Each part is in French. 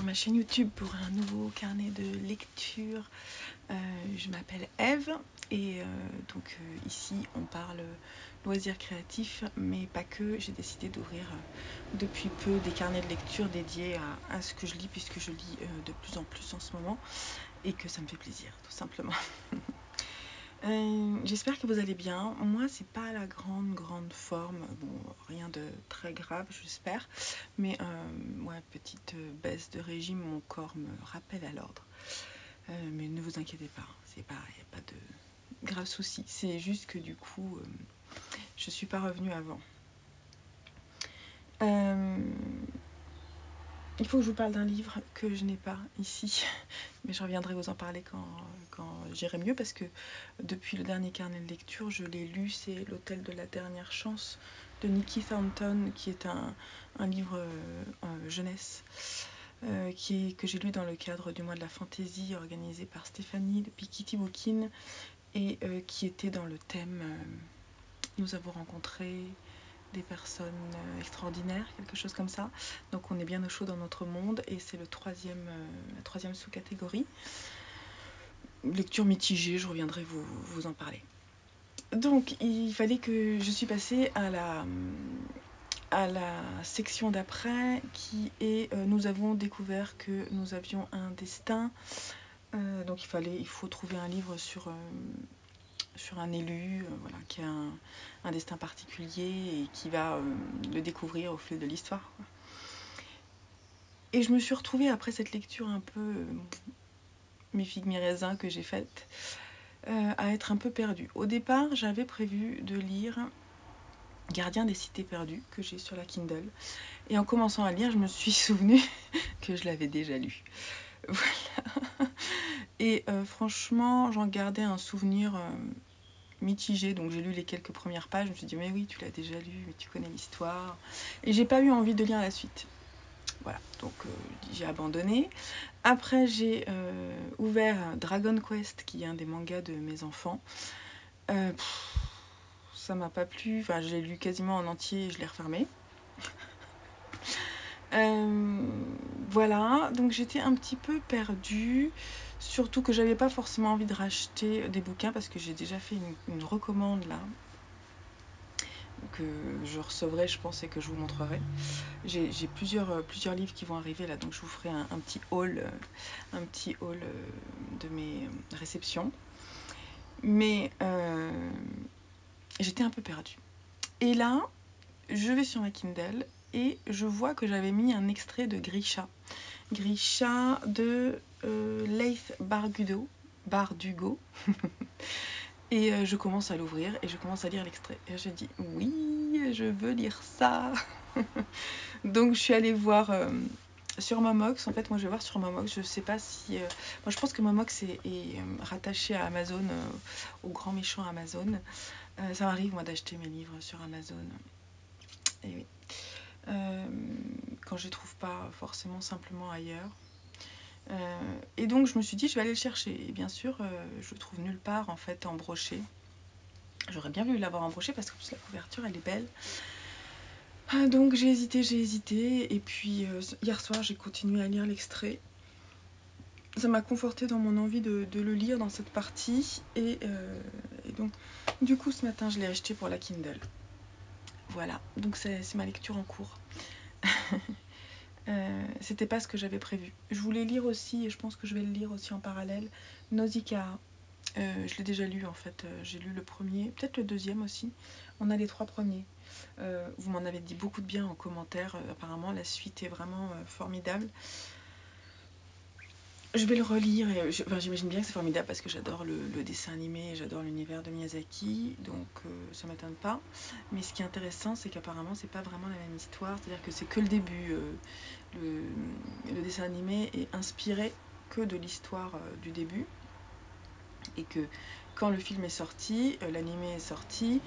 ma chaîne YouTube pour un nouveau carnet de lecture. Je m'appelle Eve et ici on parle loisirs créatifs, mais pas que. J'ai décidé d'ouvrir depuis peu des carnets de lecture dédiés à ce que je lis, puisque je lis de plus en plus en ce moment et que ça me fait plaisir, tout simplement. J'espère que vous allez bien. Moi, c'est pas la grande forme, bon, rien de très grave, j'espère, mais petite baisse de régime, mon corps me rappelle à l'ordre. Mais ne vous inquiétez pas, il n'y a pas de grave soucis, c'est juste que du coup, je suis pas revenue avant. Il faut que je vous parle d'un livre que je n'ai pas ici, mais je reviendrai vous en parler quand j'irai mieux, parce que depuis le dernier carnet de lecture, je l'ai lu, c'est L'Hôtel de la Dernière Chance de Nikki Thornton, qui est un livre jeunesse, que j'ai lu dans le cadre du mois de la fantaisie organisé par Stéphanie de Piketty Bookin, et qui était dans le thème nous avons rencontré des personnes extraordinaires, quelque chose comme ça. Donc on est bien au chaud dans notre monde, et c'est la troisième sous-catégorie. Lecture mitigée, je reviendrai vous en parler. Donc il fallait que je suis passée à la section d'après, qui est nous avons découvert que nous avions un destin. Donc il faut trouver un livre sur un élu, qui a un destin particulier et qui va le découvrir au fil de l'histoire. Et je me suis retrouvée, après cette lecture un peu mes figues, mes raisins que j'ai faite, à être un peu perdue. Au départ, j'avais prévu de lire Gardien des cités perdues, que j'ai sur la Kindle. Et en commençant à lire, je me suis souvenue que je l'avais déjà lu. Voilà. Et franchement, j'en gardais un souvenir mitigé. Donc j'ai lu les quelques premières pages, je me suis dit mais oui, tu l'as déjà lu, mais tu connais l'histoire. Et j'ai pas eu envie de lire la suite. Voilà, donc j'ai abandonné. Après, j'ai ouvert Dragon Quest, qui est un des mangas de mes enfants. Ça m'a pas plu, enfin je l'ai lu quasiment en entier et je l'ai refermé. Voilà, donc j'étais un petit peu perdue, surtout que j'avais pas forcément envie de racheter des bouquins, parce que j'ai déjà fait une recommande là, que je recevrai, je pense, et que je vous montrerai. J'ai plusieurs livres qui vont arriver là, donc je vous ferai un petit haul de mes réceptions. Mais j'étais un peu perdue. Et là, je vais sur ma Kindle et je vois que j'avais mis un extrait de Grisha de Leith Bardugo. Et je commence à l'ouvrir et je commence à lire l'extrait. Et je dis oui, je veux lire ça. Donc je suis allée voir sur Momox. En fait, moi je vais voir sur Momox. Je sais pas si. Moi je pense que Momox est rattaché à Amazon, au grand méchant Amazon. Ça m'arrive, moi, d'acheter mes livres sur Amazon. Et oui. Quand je les trouve pas forcément simplement ailleurs. Et donc je me suis dit, je vais aller le chercher. Et bien sûr, je le trouve nulle part en fait en brochet. J'aurais bien voulu l'avoir en brochet, parce que la couverture elle est belle. Donc j'ai hésité. Et puis hier soir, j'ai continué à lire l'extrait. Ça m'a conforté dans mon envie de le lire dans cette partie. Et donc, du coup, ce matin, je l'ai acheté pour la Kindle. Voilà, donc c'est ma lecture en cours. C'était pas ce que j'avais prévu. Je voulais lire aussi, et je pense que je vais le lire aussi en parallèle, Nausicaa. Je l'ai déjà lu en fait, j'ai lu le premier, peut-être le deuxième aussi. On a les 3 premiers. Vous m'en avez dit beaucoup de bien en commentaire, apparemment la suite est vraiment formidable. Je vais le relire, et j'imagine bien que c'est formidable, parce que j'adore le dessin animé, j'adore l'univers de Miyazaki, donc ça m'étonne pas. Mais ce qui est intéressant, c'est qu'apparemment c'est pas vraiment la même histoire, c'est-à-dire que c'est que le début. Le dessin animé est inspiré que de l'histoire du début, et que quand le film est sorti, l'animé est sorti,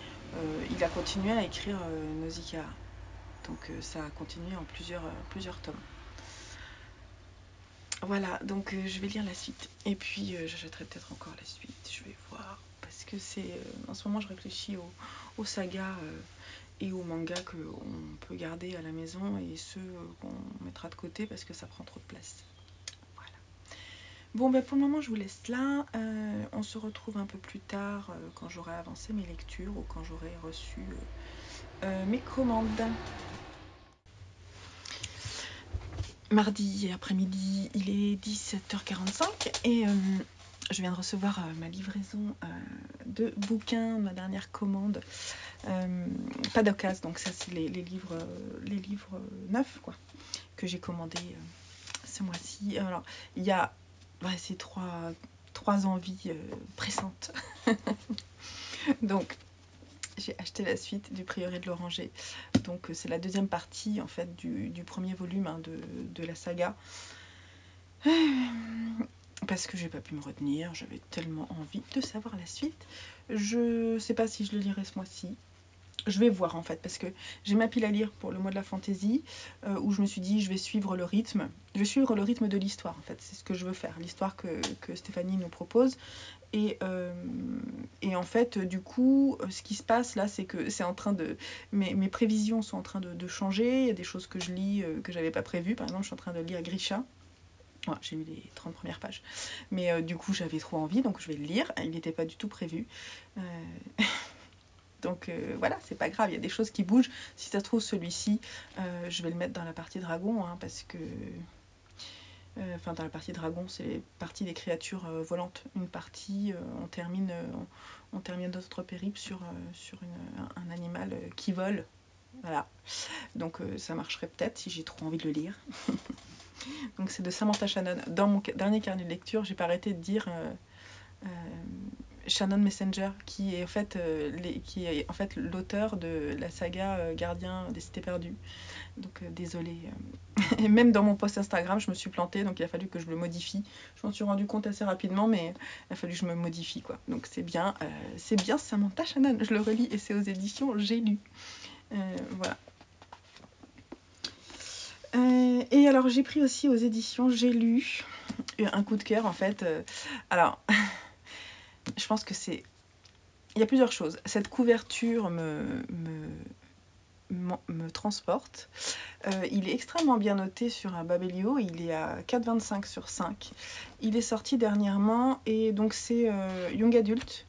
il a continué à écrire Nausicaa. Donc ça a continué en plusieurs tomes. Voilà, donc je vais lire la suite. Et puis j'achèterai peut-être encore la suite, je vais voir. Parce que en ce moment, je réfléchis aux sagas et aux mangas qu'on peut garder à la maison, et ceux qu'on mettra de côté parce que ça prend trop de place. Bon, ben pour le moment, je vous laisse là. On se retrouve un peu plus tard quand j'aurai avancé mes lectures ou quand j'aurai reçu mes commandes. Mardi après-midi, il est 17h45 et je viens de recevoir ma livraison de bouquins, ma dernière commande. Pas d'occasion, donc ça c'est les livres neufs quoi, que j'ai commandés ce mois-ci. Alors, il y a ces trois envies pressantes. Donc, j'ai acheté la suite du Prieuré de l'Oranger. Donc, c'est la deuxième partie en fait du premier volume de la saga. Parce que j'ai pas pu me retenir, j'avais tellement envie de savoir la suite. Je sais pas si je le lirai ce mois-ci. Je vais voir en fait, parce que j'ai ma pile à lire pour le mois de la fantaisie, où je me suis dit je vais suivre le rythme. Je vais suivre le rythme de l'histoire en fait, c'est ce que je veux faire, l'histoire que Stéphanie nous propose. Et en fait, du coup, ce qui se passe là, c'est que c'est en train de. Mes prévisions sont en train de changer. Il y a des choses que je lis que j'avais pas prévues. Par exemple, je suis en train de lire Grisha. Ouais, j'ai lu les 30 premières pages. Mais du coup, j'avais trop envie, donc je vais le lire. Il n'était pas du tout prévu. Donc voilà, c'est pas grave, il y a des choses qui bougent. Si ça se trouve, celui-ci, je vais le mettre dans la partie dragon, hein, parce que. Enfin, dans la partie dragon, c'est les parties des créatures volantes. Une partie, on termine notre périple sur un animal qui vole. Voilà. Donc ça marcherait peut-être si j'ai trop envie de le lire. Donc c'est de Samantha Shannon. Dans mon dernier carnet de lecture, j'ai pas arrêté de dire Shannon Messenger, qui est en fait l'auteur de la saga Gardien des Cités Perdues. Donc désolée. Et même dans mon post Instagram, je me suis plantée, donc il a fallu que je le modifie. Je m'en suis rendu compte assez rapidement, mais il a fallu que je me modifie, quoi. Donc c'est bien Samantha Shannon. Je le relis et c'est aux éditions J'ai lu. Voilà. Et alors j'ai pris aussi aux éditions J'ai lu un coup de cœur en fait. Alors, je pense que c'est. Il y a plusieurs choses. Cette couverture me transporte. Il est extrêmement bien noté sur un Babelio, il est à 4,25 sur 5. Il est sorti dernièrement et donc c'est Young Adult.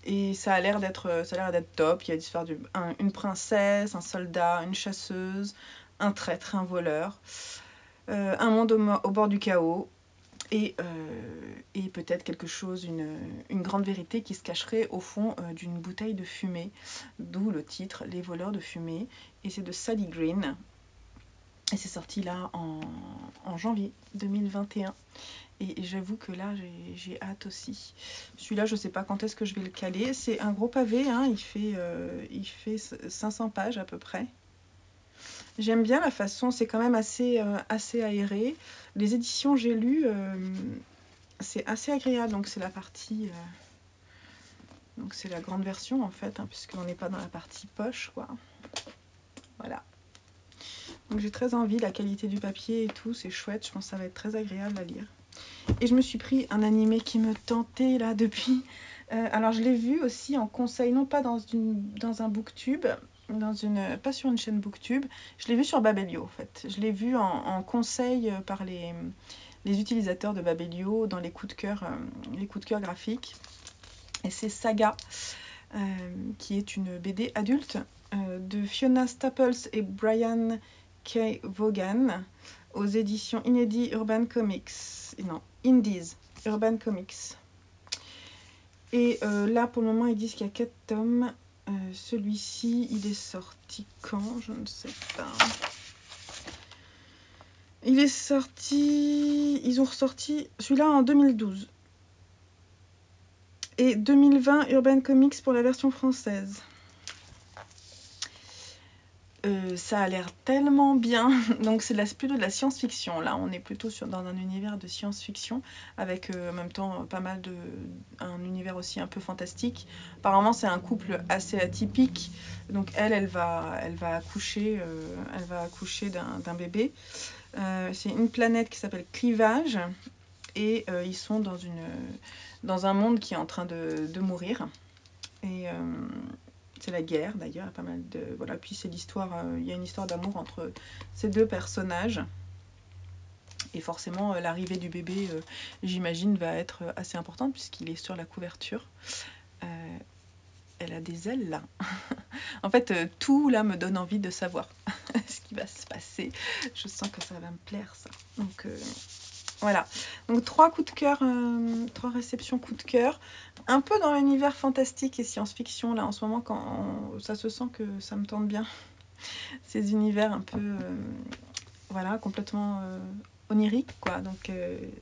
Et ça a l'air d'être top. Il y a l'histoire d'une princesse, un soldat, une chasseuse, un traître, un voleur, un monde au bord du chaos. Et peut-être quelque chose, une grande vérité qui se cacherait au fond d'une bouteille de fumée, d'où le titre Les voleurs de fumée. Et c'est de Sally Green. Et c'est sorti là en janvier 2021. Et j'avoue que là, j'ai hâte aussi. Celui-là, je ne sais pas quand est-ce que je vais le caler. C'est un gros pavé, hein, il fait 500 pages à peu près. J'aime bien la façon, c'est quand même assez aéré. Les éditions J'ai lu, c'est assez agréable. Donc c'est la partie... donc c'est la grande version en fait, hein, puisqu'on n'est pas dans la partie poche, quoi. Voilà. Donc j'ai très envie, la qualité du papier et tout, c'est chouette. Je pense que ça va être très agréable à lire. Et je me suis pris un animé qui me tentait là depuis. Alors je l'ai vu aussi en conseil, non pas dans un booktube, pas sur une chaîne booktube, je l'ai vu sur Babelio en fait. Je l'ai vu en conseil par les utilisateurs de Babelio dans les coups de cœur graphiques. Et c'est Saga, qui est une BD adulte de Fiona Staples et Brian K. Vaughan aux éditions Inédit Urban Comics. Non, Indies Urban Comics. Et là, pour le moment, ils disent qu'il y a 4 tomes. Celui-ci, il est sorti quand? Je ne sais pas. Il est sorti... Ils ont ressorti celui-là en 2012. Et 2020, Urban Comics pour la version française. Ça a l'air tellement bien. Donc c'est plutôt de la science-fiction. Là, on est plutôt dans un univers de science-fiction avec en même temps pas mal un univers aussi un peu fantastique. Apparemment, c'est un couple assez atypique. Donc elle va accoucher, d'un bébé. C'est une planète qui s'appelle Clivage et ils sont dans un monde qui est en train de mourir. Et c'est la guerre d'ailleurs, pas mal de voilà. Puis c'est l'histoire, il y a une histoire d'amour entre ces deux personnages. Et forcément, l'arrivée du bébé, j'imagine, va être assez importante puisqu'il est sur la couverture. Elle a des ailes là. En fait, tout là me donne envie de savoir ce qui va se passer. Je sens que ça va me plaire ça. Donc voilà. Donc 3 coups de cœur, 3 réceptions coups de cœur. Un peu dans l'univers fantastique et science-fiction là en ce moment, quand ça se sent que ça me tente bien. Ces univers un peu, voilà, complètement onirique quoi. Donc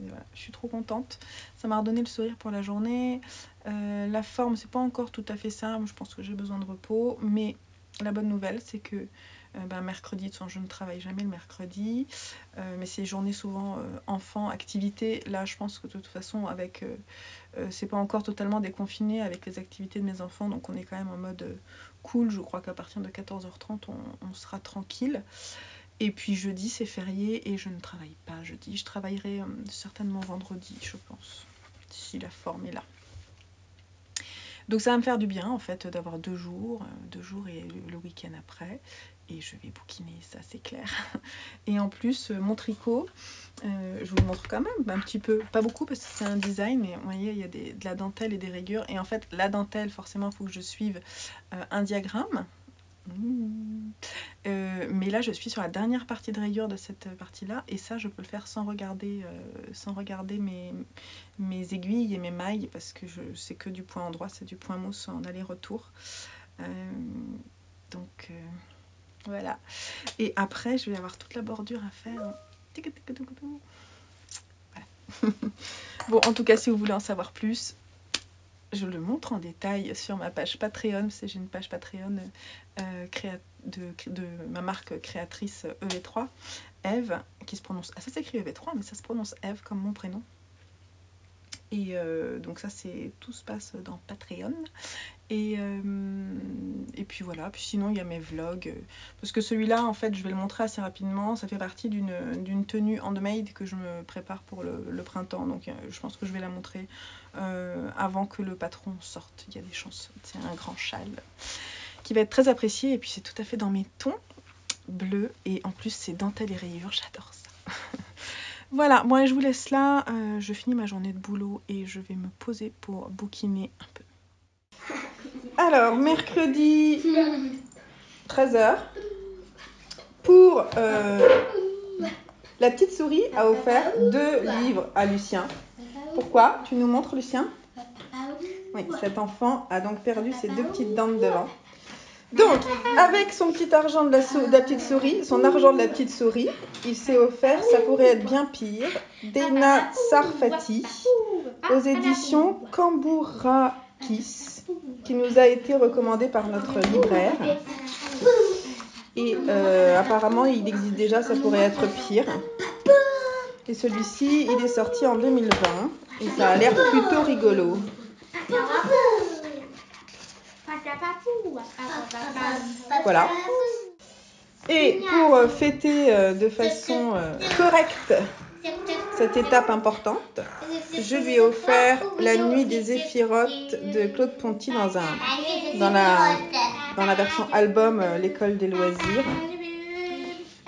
voilà, je suis trop contente. Ça m'a redonné le sourire pour la journée. La forme, c'est pas encore tout à fait ça. Je pense que j'ai besoin de repos. Mais la bonne nouvelle, c'est que mercredi, de toute façon, je ne travaille jamais le mercredi. Mais ces journées souvent enfants, activités, là je pense que de toute façon avec c'est pas encore totalement déconfiné avec les activités de mes enfants, donc on est quand même en mode cool. Je crois qu'à partir de 14h30 on sera tranquille. Et puis jeudi c'est férié et je ne travaille pas jeudi. Je travaillerai certainement vendredi, je pense, si la forme est là. Donc ça va me faire du bien en fait d'avoir 2 jours et le week-end après. Et je vais bouquiner, ça c'est clair. Et en plus, mon tricot, je vous le montre quand même un petit peu. Pas beaucoup parce que c'est un design, mais vous voyez, il y a de la dentelle et des rayures. Et en fait, la dentelle, forcément, il faut que je suive un diagramme. Mais là, je suis sur la dernière partie de rayure de cette partie-là. Et ça, je peux le faire sans regarder mes aiguilles et mes mailles. Parce que c'est que du point endroit, c'est du point mousse en aller-retour. Donc... voilà. Et après, je vais avoir toute la bordure à faire. Voilà. Bon, en tout cas, si vous voulez en savoir plus, je le montre en détail sur ma page Patreon. Parce que j'ai une page Patreon de ma marque créatrice EV3, Eve, qui se prononce... Ah, ça s'écrit EV3, mais ça se prononce Eve comme mon prénom. Et donc ça, tout se passe dans Patreon. Et puis voilà, puis sinon il y a mes vlogs, parce que celui-là en fait je vais le montrer assez rapidement, ça fait partie d'une tenue handmade que je me prépare pour le printemps, donc je pense que je vais la montrer avant que le patron sorte, il y a des chances. C'est un grand châle qui va être très apprécié et puis c'est tout à fait dans mes tons bleus et en plus c'est dentelle et rayures, j'adore ça. Voilà, moi je vous laisse là, je finis ma journée de boulot et je vais me poser pour bouquiner un peu. Alors, mercredi 13h, pour la petite souris a offert 2 livres à Lucien. Pourquoi? Tu nous montres, Lucien? Oui, cet enfant a donc perdu ses 2 petites dents de devant. Donc, avec son petit argent de la petite souris, son argent de la petite souris, il s'est offert, ça pourrait être bien pire, Deina Sarfati, aux éditions Cambourakis, qui nous a été recommandé par notre libraire. Et apparemment, il existe déjà, ça pourrait être pire. Et celui-ci, il est sorti en 2020 et ça a l'air plutôt rigolo. Voilà. Et pour fêter de façon correcte cette étape importante, je lui ai offert La Nuit des Zéphyrotes de Claude Ponty dans la version album L'école des loisirs.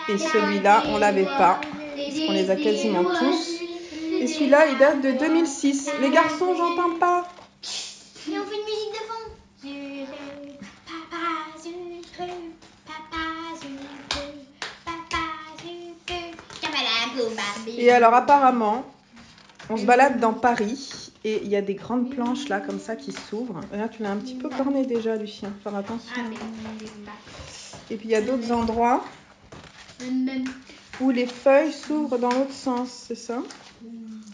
Et celui-là, on l'avait pas, parce qu'on les a quasiment tous. Et celui-là, il date de 2006. Les garçons, j'entends pas. Mais on fait une musique de fond. Papa sucré, papa sucré, papa sucré. Et alors apparemment, on se balade dans Paris et il y a des grandes planches là comme ça qui s'ouvrent. Et là, tu l'as un petit peu corné déjà, Lucien. Faire attention. Et puis il y a d'autres endroits où les feuilles s'ouvrent dans l'autre sens, c'est ça?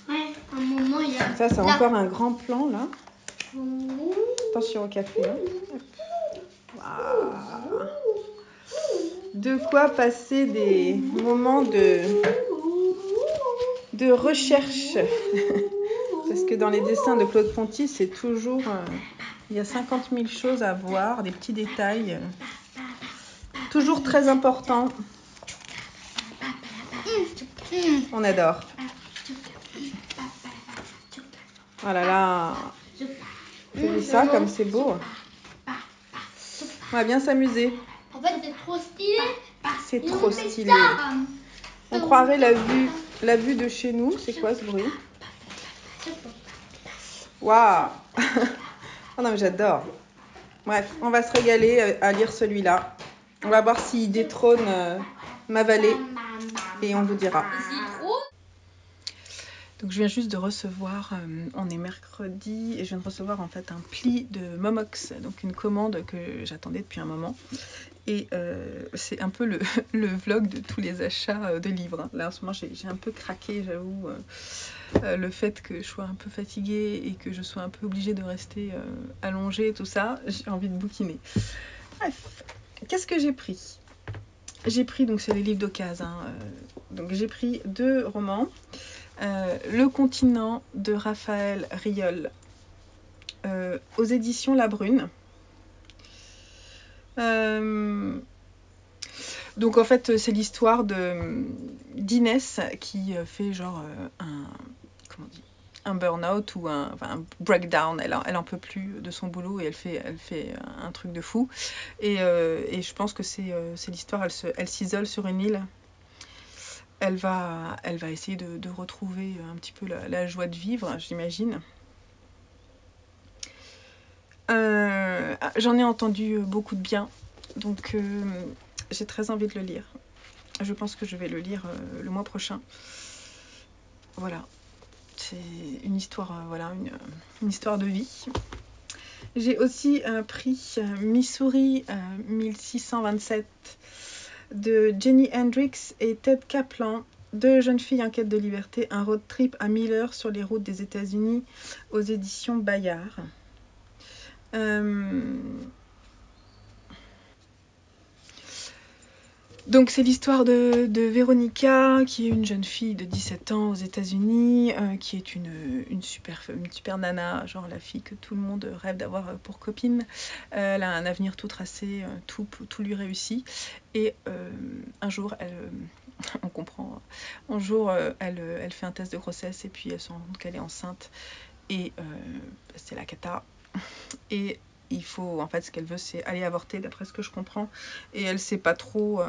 Ouais, à un moment il y a. Ça, c'est encore un grand plan là. Attention au café. Hein. Wow. De quoi passer des moments de recherche. Parce que dans les dessins de Claude Ponty, c'est toujours... il y a 50 000 choses à voir, des petits détails. Toujours très importants. On adore. Oh là là. J'ai vu ça comme c'est beau. On va bien s'amuser. En fait, c'est trop stylé. C'est trop stylé. On croirait la vue La vue de chez nous, c'est quoi ce bruit? Waouh. Oh non mais j'adore. Bref, on va se régaler à lire celui-là. On va voir s'il détrône ma vallée et on vous dira. Donc je viens juste de recevoir, on est mercredi, et je viens de recevoir en fait un pli de Momox, donc une commande que j'attendais depuis un moment. Et c'est un peu le vlog de tous les achats de livres. Là en ce moment j'ai un peu craqué, j'avoue. Le fait que je sois un peu fatiguée et que je sois un peu obligée de rester allongée et tout ça, j'ai envie de bouquiner. Bref, qu'est-ce que j'ai pris? J'ai pris, donc c'est les livres d'occasion, donc j'ai pris 2 romans. Le continent de Raphaël Riol aux éditions La Brune. Donc en fait c'est l'histoire d'Inès qui fait genre un burn-out ou un breakdown. Elle en peut plus de son boulot et elle fait un truc de fou. Et je pense que c'est l'histoire, elle s'isole sur une île. Elle va essayer de retrouver un petit peu la joie de vivre, j'imagine. J'en ai entendu beaucoup de bien, donc j'ai très envie de le lire. Je pense que je vais le lire le mois prochain. Voilà, c'est une histoire, une histoire de vie. J'ai aussi pris Missouri 1627 de Jenny Hendricks et Ted Kaplan. 2 jeunes filles en quête de liberté, un road trip à 1000 heures sur les routes des États-Unis aux éditions Bayard. Donc c'est l'histoire de Veronica, qui est une jeune fille de 17 ans aux États-Unis, qui est une super nana, genre la fille que tout le monde rêve d'avoir pour copine. Elle a un avenir tout tracé, tout lui réussit. Et un jour, on comprend, un jour elle fait un test de grossesse et puis elle se rend compte qu'elle est enceinte. Et c'est la cata. Et il faut, en fait, ce qu'elle veut, c'est aller avorter, d'après ce que je comprends. Et elle sait pas trop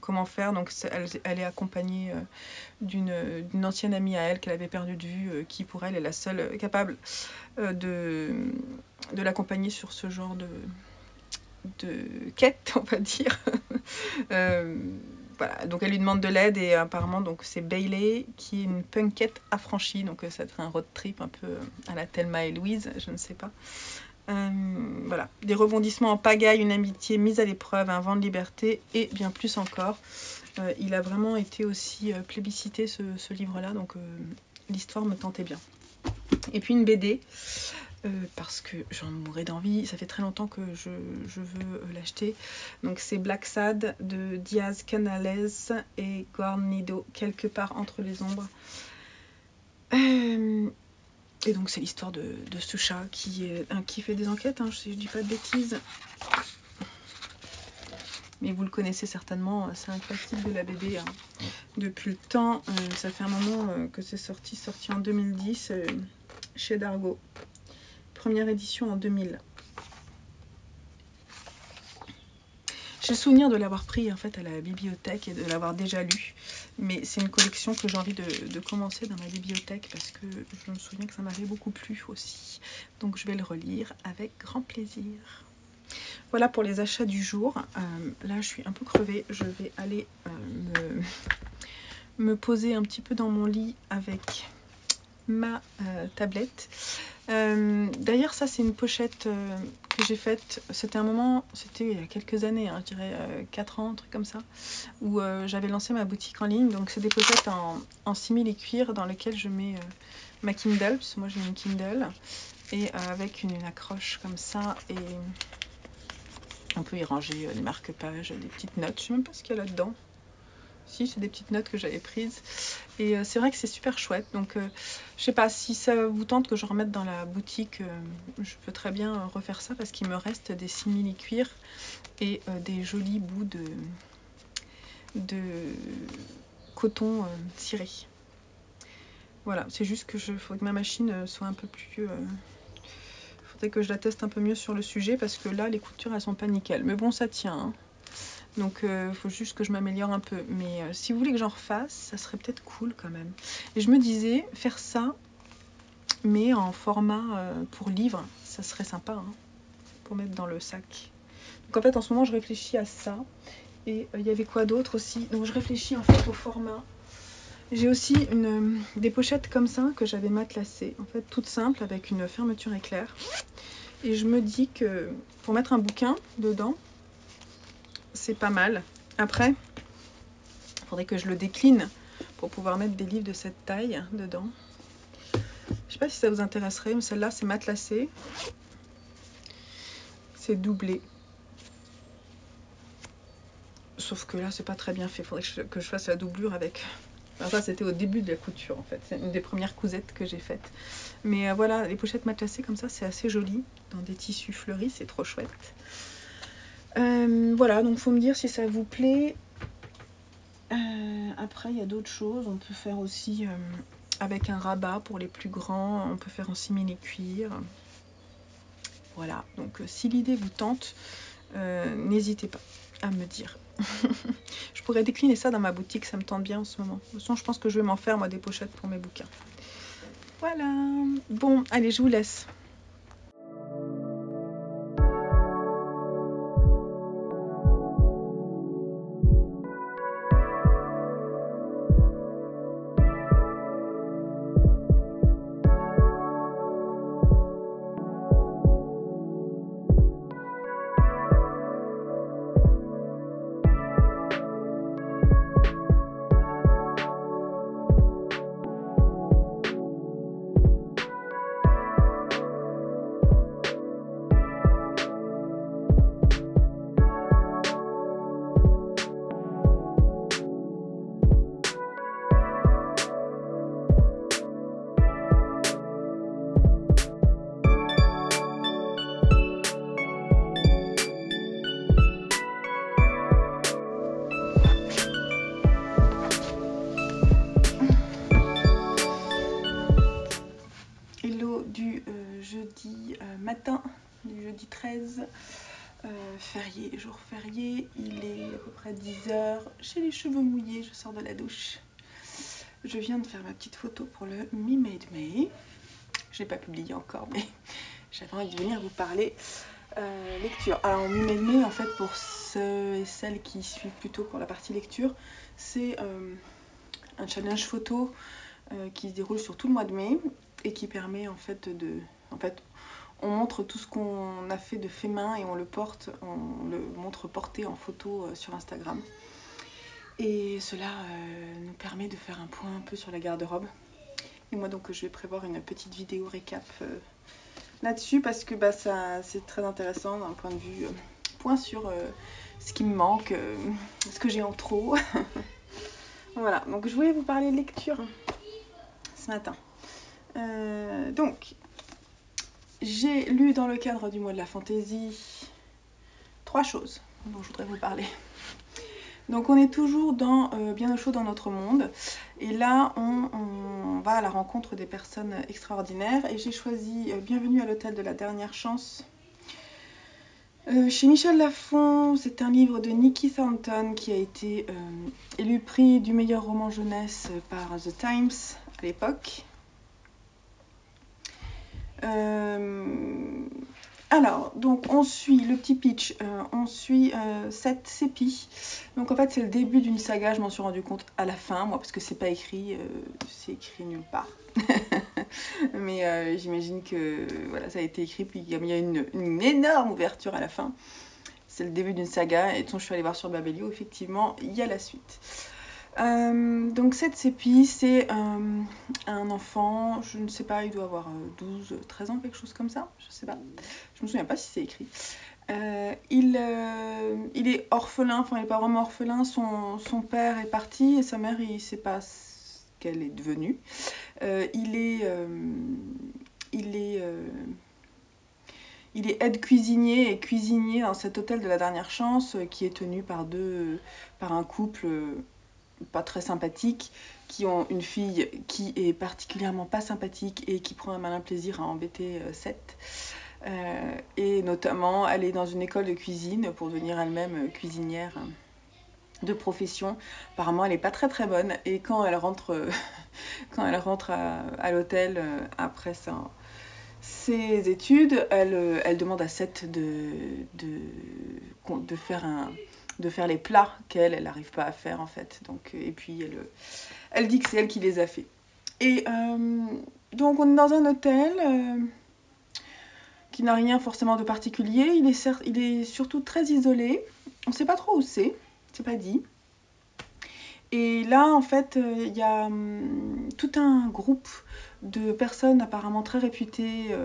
comment faire. Donc elle est accompagnée d'une ancienne amie à elle qu'elle avait perdue de vue, qui pour elle est la seule capable de l'accompagner sur ce genre de quête, on va dire. Voilà, donc elle lui demande de l'aide et apparemment donc c'est Bailey qui est une punkette affranchie, donc ça serait un road trip un peu à la Thelma et Louise, je ne sais pas. Voilà, des rebondissements en pagaille, une amitié mise à l'épreuve, un vent de liberté et bien plus encore. Il a vraiment été aussi plébiscité ce livre-là, donc l'histoire me tentait bien. Et puis une BD. Parce que j'en mourrais d'envie, ça fait très longtemps que je veux l'acheter. Donc c'est Black Sad de Diaz Canales et Guarnido, quelque part entre les ombres. Et donc c'est l'histoire de ce chat qui fait des enquêtes, si je dis pas de bêtises. Mais vous le connaissez certainement, c'est un classique de la BD depuis le temps. Ça fait un moment que c'est sorti en 2010 chez Dargaud. Première édition en 2000. J'ai le souvenir de l'avoir pris en fait à la bibliothèque et de l'avoir déjà lu, mais c'est une collection que j'ai envie de commencer dans ma bibliothèque parce que je me souviens que ça m'avait beaucoup plu aussi. Donc je vais le relire avec grand plaisir. Voilà pour les achats du jour. Là je suis un peu crevée, je vais aller me poser un petit peu dans mon lit avec ma tablette. D'ailleurs ça c'est une pochette que j'ai faite, c'était il y a quelques années, je dirais 4 ans, un truc comme ça, où j'avais lancé ma boutique en ligne. Donc c'est des pochettes en simili et cuir dans lesquelles je mets ma Kindle, parce que moi j'ai une Kindle, et avec une accroche comme ça, et on peut y ranger les marque-pages, des petites notes, je sais même pas ce qu'il y a là-dedans. Si, c'est des petites notes que j'avais prises. Et c'est vrai que c'est super chouette. Donc, je sais pas, si ça vous tente que je remette dans la boutique, je peux très bien refaire ça parce qu'il me reste des simili-cuir et des jolis bouts de coton ciré. Voilà, c'est juste que faut que ma machine soit un peu plus... faudrait que je la teste un peu mieux sur le sujet parce que là, les coutures, elles sont pas nickel. Mais bon, ça tient, hein. Donc il faut juste que je m'améliore un peu. Mais si vous voulez que j'en refasse, ça serait peut-être cool quand même. Et je me disais, faire ça, mais en format pour livre, ça serait sympa, hein, pour mettre dans le sac. Donc en fait, en ce moment, je réfléchis à ça. Et il y avait quoi d'autre aussi? Donc je réfléchis en fait au format. J'ai aussi des pochettes comme ça que j'avais matelassées, en fait toutes simples avec une fermeture éclair. Et je me dis que pour mettre un bouquin dedans, c'est pas mal. Après, il faudrait que je le décline pour pouvoir mettre des livres de cette taille dedans. Je sais pas si ça vous intéresserait, mais celle-là c'est matelassé. C'est doublé. Sauf que là c'est pas très bien fait, il faudrait que je fasse la doublure avec. Enfin, ça c'était au début de la couture en fait, c'est une des premières cousettes que j'ai faites. Mais voilà, les pochettes matelassées comme ça c'est assez joli, dans des tissus fleuris, c'est trop chouette. Voilà, donc faut me dire si ça vous plaît. Après il y a d'autres choses, on peut faire aussi avec un rabat pour les plus grands, on peut faire en simili-cuir. Voilà, donc si l'idée vous tente, n'hésitez pas à me dire. Je pourrais décliner ça dans ma boutique, ça me tente bien en ce moment. De toute façon, je pense que je vais m'en faire moi des pochettes pour mes bouquins. Voilà, bon, allez, je vous laisse. Jeudi matin, du jeudi 13, férié, jour férié, il est à peu près 10h, j'ai les cheveux mouillés, je sors de la douche. Je viens de faire ma petite photo pour le Me Made May. Je n'ai pas publié encore, mais j'avais envie de venir vous parler lecture. Alors Me Made May, en fait, pour ceux et celles qui suivent plutôt pour la partie lecture, c'est un challenge photo qui se déroule sur tout le mois de mai et qui permet en fait on montre tout ce qu'on a fait de fait main et on le montre porté en photo sur Instagram. Et cela nous permet de faire un point un peu sur la garde-robe. Et moi donc je vais prévoir une petite vidéo récap là-dessus parce que ça c'est très intéressant d'un point de vue point sur ce qui me manque, ce que j'ai en trop. Voilà, donc je voulais vous parler de lecture ce matin. Donc, j'ai lu dans le cadre du mois de la fantaisie 3 choses dont je voudrais vous parler. Donc on est toujours dans bien au chaud dans notre monde et là on va à la rencontre des personnes extraordinaires et j'ai choisi Bienvenue à l'hôtel de la dernière chance chez Michel Lafon. C'est un livre de Nikki Thornton qui a été élu prix du meilleur roman jeunesse par The Times à l'époque. Alors, donc on suit le petit pitch, on suit 7 sépis. Donc en fait c'est le début d'une saga, je m'en suis rendu compte à la fin, moi parce que c'est pas écrit, c'est écrit nulle part. Mais j'imagine que voilà, ça a été écrit, puis il y a une énorme ouverture à la fin. C'est le début d'une saga, et de toute façon je suis allée voir sur Babelio, effectivement, il y a la suite. Donc cette sépie, c'est un enfant, je ne sais pas, il doit avoir 12, 13 ans, quelque chose comme ça, je sais pas, je me souviens pas si c'est écrit. Il est orphelin, enfin il n'est pas vraiment orphelin, son père est parti et sa mère il ne sait pas ce qu'elle est devenue. Il est aide cuisinier et cuisinier dans cet hôtel de la dernière chance qui est tenu par un couple pas très sympathiques, qui ont une fille qui est particulièrement pas sympathique et qui prend un malin plaisir à embêter Seth. Et notamment, elle est dans une école de cuisine pour devenir elle-même cuisinière de profession. Apparemment, elle n'est pas très très bonne. Et quand elle rentre, à l'hôtel après ses études, elle demande à Seth de faire les plats qu'elle n'arrive pas à faire en fait. Donc, et puis elle dit que c'est elle qui les a fait. Et donc on est dans un hôtel qui n'a rien forcément de particulier. Il est surtout très isolé. On ne sait pas trop où c'est pas dit. Et là, en fait, il y a tout un groupe de personnes apparemment très réputées.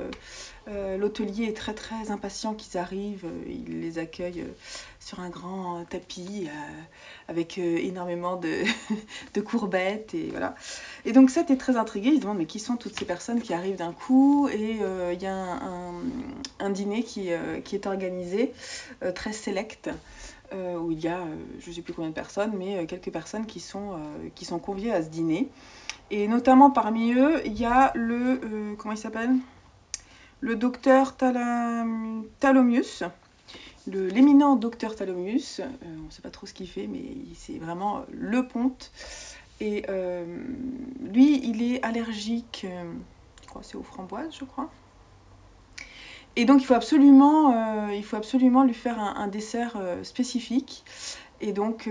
L'hôtelier est très très impatient qu'ils arrivent. Il les accueille sur un grand tapis avec énormément de courbettes. Et voilà. Et donc Seth est très intrigué. Il se demande mais qui sont toutes ces personnes qui arrivent d'un coup. Et il y a un dîner qui est organisé, très select. Où il y a, je ne sais plus combien de personnes, mais quelques personnes qui sont conviées à ce dîner. Et notamment parmi eux, il y a comment il s'appelle ? Le docteur Thalomyus, l'éminent docteur Thalomyus. On ne sait pas trop ce qu'il fait, mais c'est vraiment le ponte. Et lui, il est allergique, je crois, c'est aux framboises, je crois. Et donc, il faut absolument lui faire un dessert spécifique. Et donc,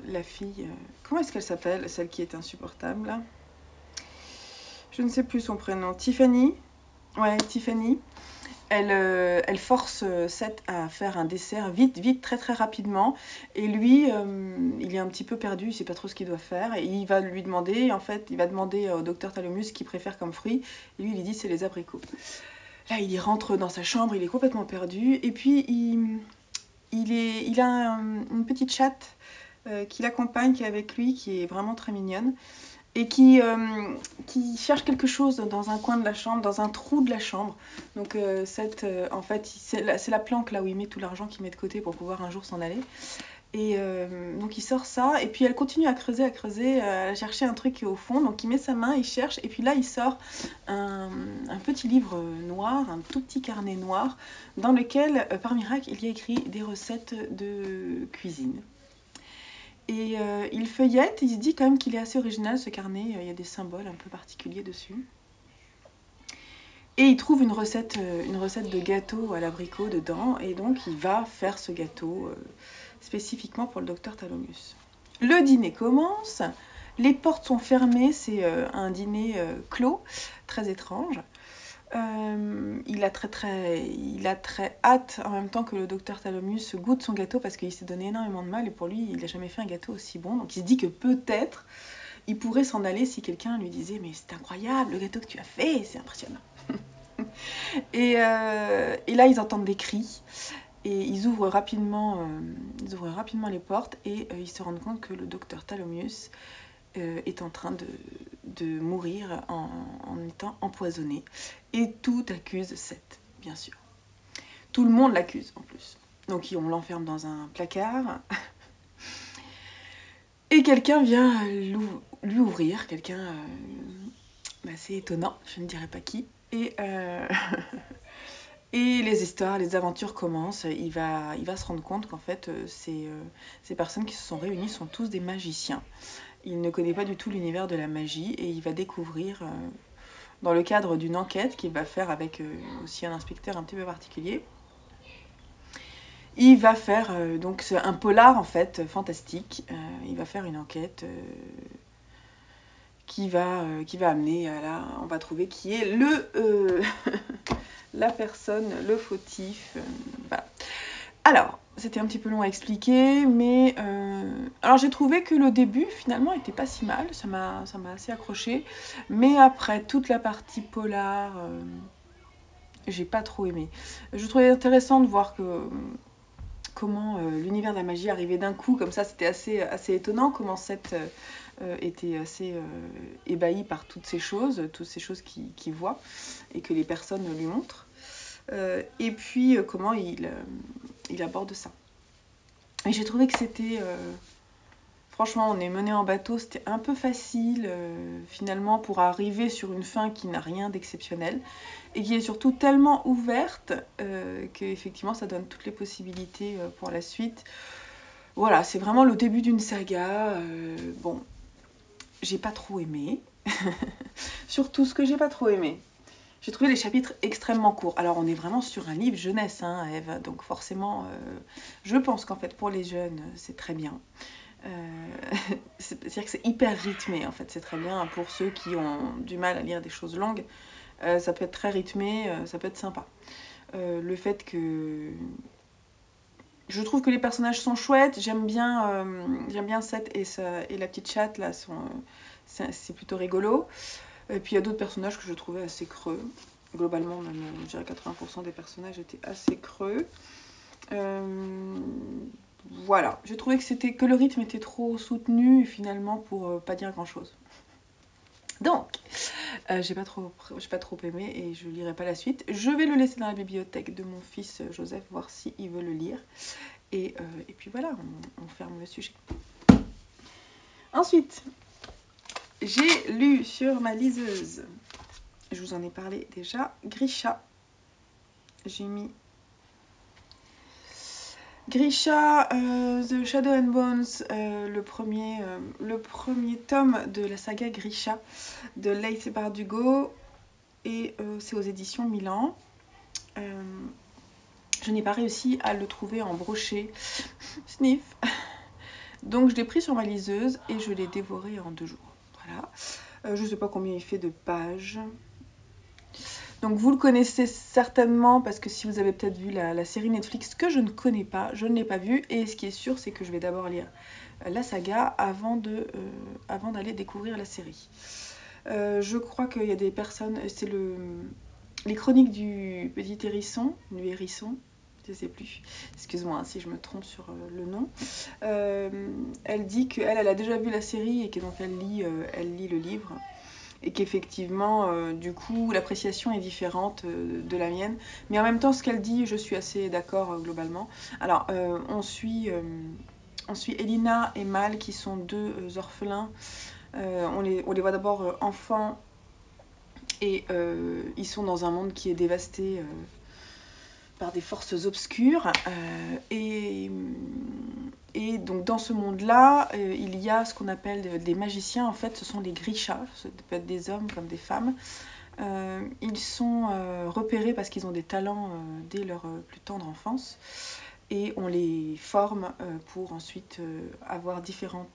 la fille... comment est-ce qu'elle s'appelle, celle qui est insupportable, là ? Je ne sais plus son prénom. Tiffany ? Ouais, Tiffany. Elle force Seth à faire un dessert vite, très très rapidement. Et lui, il est un petit peu perdu, il ne sait pas trop ce qu'il doit faire. Et il va lui demander, en fait, il va demander au docteur Thalomyus ce qu'il préfère comme fruit. Et lui, il dit c'est les abricots. Là, il rentre dans sa chambre, il est complètement perdu. Et puis, il a une petite chatte qui l'accompagne, qui est avec lui, qui est vraiment très mignonne. Et qui cherche quelque chose dans un coin de la chambre, dans un trou de la chambre. Donc, en fait, c'est la planque là où il met tout l'argent qu'il met de côté pour pouvoir un jour s'en aller. Et donc il sort ça, et puis elle continue à creuser, à chercher un truc au fond. Donc il met sa main, il cherche, et puis là il sort un petit livre noir, un tout petit carnet noir, dans lequel, par miracle, il y a écrit des recettes de cuisine. Et il feuillette, il se dit quand même qu'il est assez original ce carnet, il y a des symboles un peu particuliers dessus. Et il trouve une recette de gâteau à l'abricot dedans, et donc il va faire ce gâteau spécifiquement pour le docteur Thalomyus. Le dîner commence, les portes sont fermées, c'est un dîner clos, très étrange. Il a très hâte en même temps que le docteur Thalomyus goûte son gâteau parce qu'il s'est donné énormément de mal et pour lui il n'a jamais fait un gâteau aussi bon. Donc il se dit que peut-être il pourrait s'en aller si quelqu'un lui disait mais c'est incroyable le gâteau que tu as fait, c'est impressionnant. Et là ils entendent des cris. Et ils ouvrent rapidement les portes et ils se rendent compte que le docteur Thalomyus est en train de mourir en étant empoisonné. Et tout accuse Seth, bien sûr. Tout le monde l'accuse en plus. Donc on l'enferme dans un placard. Et quelqu'un vient lui ouvrir, quelqu'un assez étonnant, je ne dirais pas qui. Et les histoires, les aventures commencent. Il va se rendre compte qu'en fait, ces personnes qui se sont réunies sont tous des magiciens. Il ne connaît pas du tout l'univers de la magie et il va découvrir, dans le cadre d'une enquête qu'il va faire avec aussi un inspecteur un petit peu particulier, il va faire donc un polar en fait fantastique. Il va faire une enquête qui va amener à là, on va trouver qui est la personne, le fautif. Voilà. Alors, c'était un petit peu long à expliquer, mais alors j'ai trouvé que le début finalement était pas si mal, ça m'a assez accroché, mais après toute la partie polar, j'ai pas trop aimé. Je trouvais intéressant de voir comment l'univers de la magie arrivait d'un coup, comme ça c'était assez étonnant, comment Seth était assez ébahi par toutes ces choses qu'il voit et que les personnes lui montrent. Et puis comment il aborde ça. Et j'ai trouvé que c'était... franchement, on est mené en bateau, c'était un peu facile finalement pour arriver sur une fin qui n'a rien d'exceptionnel et qui est surtout tellement ouverte qu'effectivement ça donne toutes les possibilités pour la suite. Voilà, c'est vraiment le début d'une saga. Bon, j'ai pas trop aimé. Surtout ce que j'ai pas trop aimé. J'ai trouvé les chapitres extrêmement courts. Alors on est vraiment sur un livre jeunesse, hein, Eve. Donc forcément, je pense qu'en fait pour les jeunes, c'est très bien. C'est-à-dire que c'est hyper rythmé, en fait, c'est très bien. Pour ceux qui ont du mal à lire des choses longues, ça peut être très rythmé, ça peut être sympa. Le fait que... Je trouve que les personnages sont chouettes, j'aime bien Seth et la petite chatte, là, c'est plutôt rigolo. Et puis il y a d'autres personnages que je trouvais assez creux. Globalement, même, je dirais 80% des personnages étaient assez creux. Voilà, j'ai trouvé que le rythme était trop soutenu finalement pour pas dire grand chose. Donc, j'ai pas trop aimé et je lirai pas la suite. Je vais le laisser dans la bibliothèque de mon fils Joseph, voir s'il veut le lire. Et puis voilà, on ferme le sujet. Ensuite, j'ai lu sur ma liseuse, je vous en ai parlé déjà, Grisha. J'ai mis Grisha, The Shadow and Bones, le premier tome de la saga Grisha de Leigh Bardugo, et c'est aux éditions Milan. Je n'ai pas réussi à le trouver en brochet. Sniff. Donc je l'ai pris sur ma liseuse et je l'ai dévoré en 2 jours. Voilà. Je ne sais pas combien il fait de pages. Donc vous le connaissez certainement parce que si vous avez peut-être vu la série Netflix que je ne connais pas, je ne l'ai pas vue. Et ce qui est sûr, c'est que je vais d'abord lire la saga avant d'aller découvrir la série. Je crois qu'il y a des personnes, c'est les chroniques du petit hérisson, du hérisson, je ne sais plus, excuse-moi si je me trompe sur le nom. Elle dit qu'elle a déjà vu la série et que donc elle lit le livre. Et qu'effectivement, du coup, l'appréciation est différente de la mienne. Mais en même temps, ce qu'elle dit, je suis assez d'accord globalement. Alors, on suit Elina et Mal, qui sont 2 orphelins. On les voit d'abord enfants, et ils sont dans un monde qui est dévasté par des forces obscures. Et donc dans ce monde-là, il y a ce qu'on appelle des magiciens. En fait, ce sont les Grishas. Ça peut être des hommes comme des femmes. Ils sont repérés parce qu'ils ont des talents dès leur plus tendre enfance. Et on les forme pour ensuite avoir différents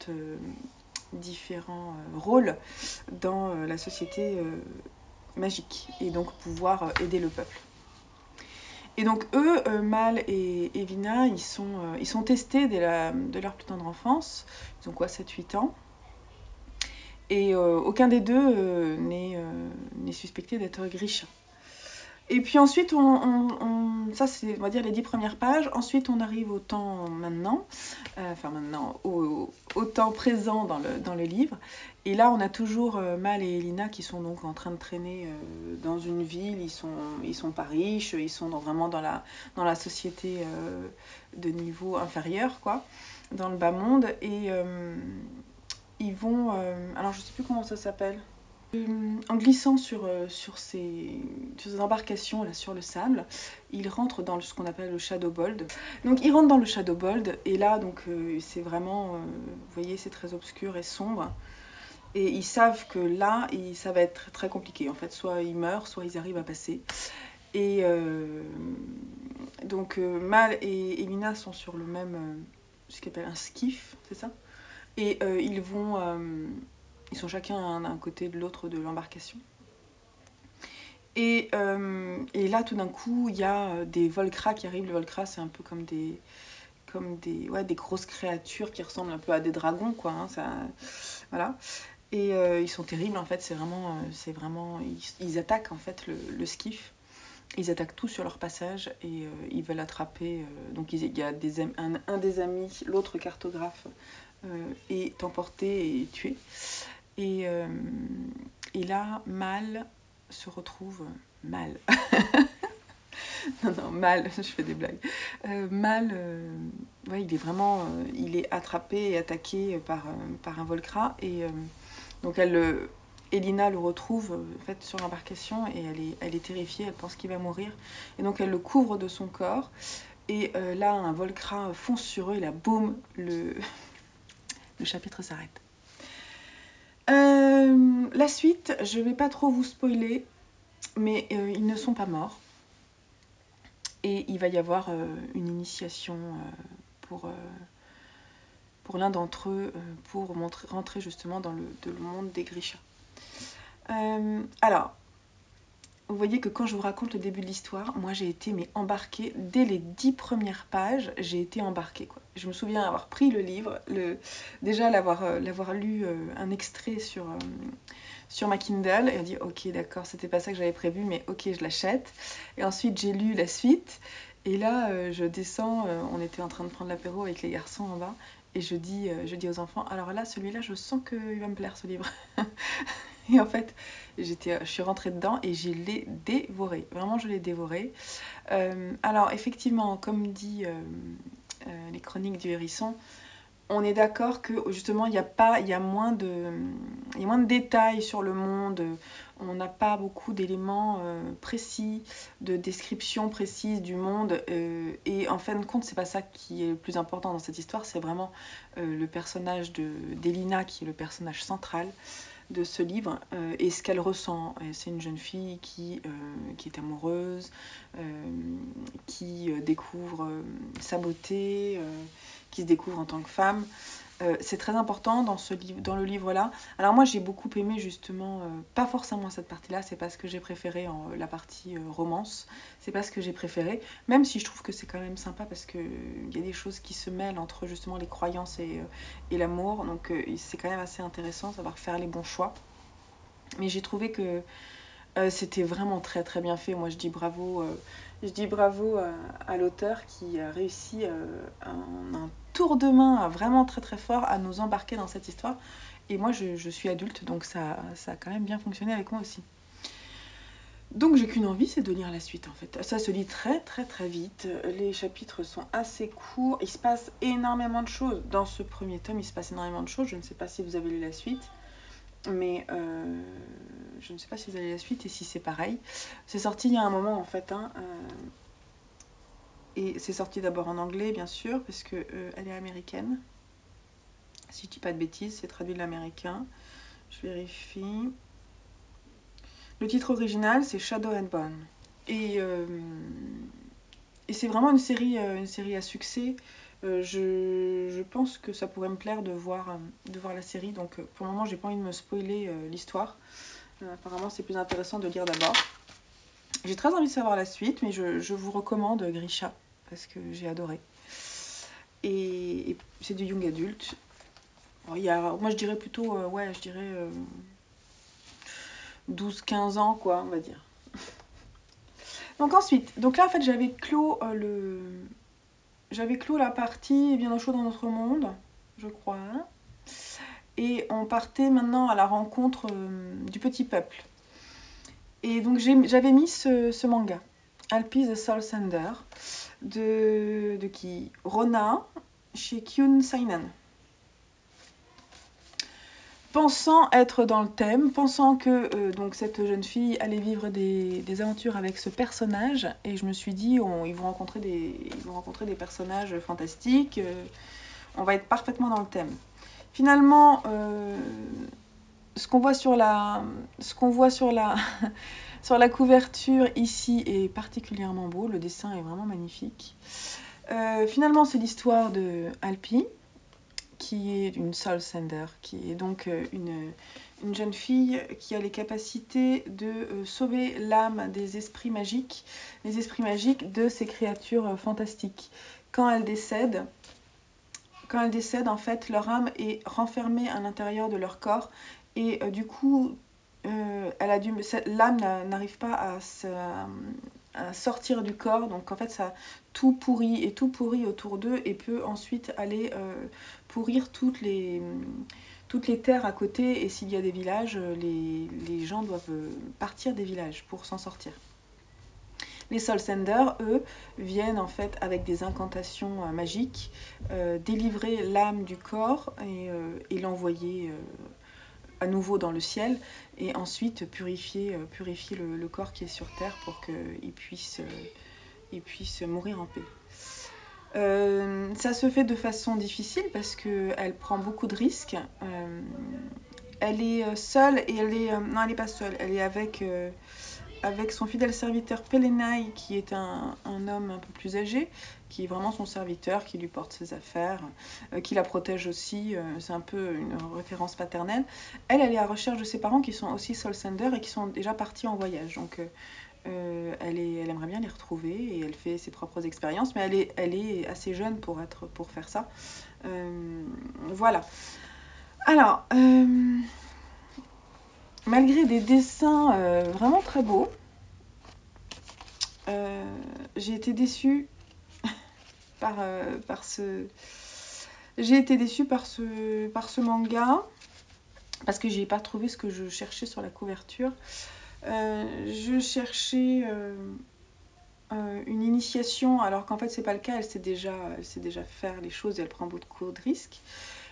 rôles dans la société magique. Et donc pouvoir aider le peuple. Et donc eux, Mal et Evina, ils sont testés de leur plus tendre enfance. Ils ont quoi, 7-8 ans. Et aucun des deux n'est suspecté d'être Grisha. Et puis ensuite, ça c'est, on va dire, les 10 premières pages. Ensuite, on arrive au temps maintenant, au temps présent dans le livre. Et là, on a toujours Mal et Elina qui sont donc en train de traîner dans une ville. Ils sont pas riches, ils sont vraiment dans la société de niveau inférieur, quoi, dans le bas monde. Et ils vont, alors je sais plus comment ça s'appelle. En glissant sur ces embarcations là, sur le sable, ils rentrent dans ce qu'on appelle le Shadowbold. Donc ils rentrent dans le Shadowbold et là donc c'est vraiment, vous voyez, c'est très obscur et sombre. Et ils savent que là, ça va être très, très compliqué. En fait, soit ils meurent, soit ils arrivent à passer. Et donc Mal et Elina sont sur le même, ce qu'on appelle un skiff, c'est ça. Et ils sont chacun d'un côté de l'autre de l'embarcation. Et là, tout d'un coup, il y a des Volcra qui arrivent. Les Volcra, c'est un peu comme des grosses créatures qui ressemblent un peu à des dragons, quoi. Hein, ça, voilà. Et ils sont terribles, en fait. C'est vraiment ils attaquent, en fait, le skiff. Ils attaquent tout sur leur passage et ils veulent attraper. Donc, il y a un des amis, l'autre cartographe, est emporté et tué. Et là, Mal se retrouve mal. non, Mal, je fais des blagues. Mal, ouais, il est vraiment, il est attrapé et attaqué par un Volcra. Et donc Elina le retrouve en fait sur l'embarcation et elle est terrifiée, elle pense qu'il va mourir. Et donc elle le couvre de son corps Et là, un Volcra fonce sur eux et là, boum, le chapitre s'arrête. La suite, je vais pas trop vous spoiler, mais ils ne sont pas morts. Et il va y avoir une initiation pour l'un d'entre eux pour rentrer justement dans le monde des Grisha. Alors, vous voyez que quand je vous raconte le début de l'histoire, moi j'ai été embarquée dès les 10 premières pages, j'ai été embarquée, quoi. Je me souviens avoir pris le livre, déjà l'avoir lu un extrait sur ma Kindle et dit ok d'accord, c'était pas ça que j'avais prévu, mais ok, je l'achète. Et ensuite j'ai lu la suite et là je descends, on était en train de prendre l'apéro avec les garçons en bas et je dis aux enfants, alors là celui-là je sens qu'il va me plaire ce livre. Et en fait je suis rentrée dedans et je l'ai dévoré, vraiment je l'ai dévoré. Alors effectivement, comme dit les chroniques du hérisson, on est d'accord que justement il y a moins de détails sur le monde, on n'a pas beaucoup d'éléments précis, de description précise du monde, et en fin de compte c'est pas ça qui est le plus important dans cette histoire, c'est vraiment le personnage d'Elina qui est le personnage central de ce livre et ce qu'elle ressent. Et c'est une jeune fille qui est amoureuse, qui découvre sa beauté, qui se découvre en tant que femme. C'est très important dans le livre-là. Alors moi j'ai beaucoup aimé justement, pas forcément cette partie-là, c'est pas ce que j'ai préféré, la partie romance, c'est pas ce que j'ai préféré, même si je trouve que c'est quand même sympa parce qu'il y a des choses qui se mêlent entre justement les croyances et l'amour, donc c'est quand même assez intéressant de savoir faire les bons choix. Mais j'ai trouvé que c'était vraiment très très bien fait. Moi je dis bravo à l'auteur qui a réussi un tour de main vraiment très très fort à nous embarquer dans cette histoire. Et moi je suis adulte, donc ça a quand même bien fonctionné avec moi aussi. Donc j'ai qu'une envie, c'est de lire la suite en fait. Ça se lit très très très vite, les chapitres sont assez courts, il se passe énormément de choses. Dans ce premier tome, il se passe énormément de choses, je ne sais pas si vous avez lu la suite, mais je ne sais pas si vous avez la suite et si c'est pareil. C'est sorti il y a un moment en fait, et c'est sorti d'abord en anglais bien sûr, parce que elle est américaine. Si je dis pas de bêtises, c'est traduit de l'américain. Je vérifie. Le titre original, c'est Shadow and Bone. Et c'est vraiment une série à succès. Je pense que ça pourrait me plaire de voir la série. Donc pour le moment, j'ai pas envie de me spoiler l'histoire. Apparemment, c'est plus intéressant de lire d'abord. J'ai très envie de savoir la suite, mais je vous recommande Grisha parce que j'ai adoré. Et c'est du young adulte. Moi, je dirais plutôt, 12-15 ans, quoi, on va dire. Donc ensuite, là en fait j'avais clos la partie Bien au chaud dans notre monde, je crois. Et on partait maintenant à la rencontre du petit peuple. Et donc j'avais mis ce manga, Alpi the Soul Sender, de qui Rona, chez Kyun Sainan. Pensant être dans le thème, pensant que donc cette jeune fille allait vivre des aventures avec ce personnage, et je me suis dit ils vont rencontrer des personnages fantastiques, on va être parfaitement dans le thème. Finalement, ce qu'on voit sur la sur la couverture ici est particulièrement beau, le dessin est vraiment magnifique. Finalement, c'est l'histoire de Alpi, qui est une soul sender, qui est donc une jeune fille qui a les capacités de sauver l'âme des esprits magiques, les esprits magiques de ces créatures fantastiques. Quand elle décède, en fait, leur âme est renfermée à l'intérieur de leur corps et du coup, l'âme n'arrive pas à sortir du corps, donc en fait ça tout pourrit autour d'eux et peut ensuite aller pourrir toutes les terres à côté, et s'il y a des villages, les gens doivent partir des villages pour s'en sortir. Les Soul Senders, eux, viennent en fait avec des incantations magiques délivrer l'âme du corps et l'envoyer à nouveau dans le ciel, et ensuite purifier le corps qui est sur terre pour qu'il puisse mourir en paix. Ça se fait de façon difficile parce qu'elle prend beaucoup de risques. Elle est seule et non, elle n'est pas seule. Elle est avec son fidèle serviteur Pelenai, qui est un homme un peu plus âgé, qui est vraiment son serviteur, qui lui porte ses affaires, qui la protège aussi. C'est un peu une référence paternelle. Elle est à la recherche de ses parents qui sont aussi Soul Sender et qui sont déjà partis en voyage. Donc elle aimerait bien les retrouver et elle fait ses propres expériences, mais elle est assez jeune pour faire ça. Voilà. Alors, malgré des dessins vraiment très beaux, j'ai été déçue par ce manga parce que j'ai pas trouvé ce que je cherchais sur la couverture. Je cherchais une initiation, alors qu'en fait c'est pas le cas. Elle sait déjà faire les choses et elle prend beaucoup de risques.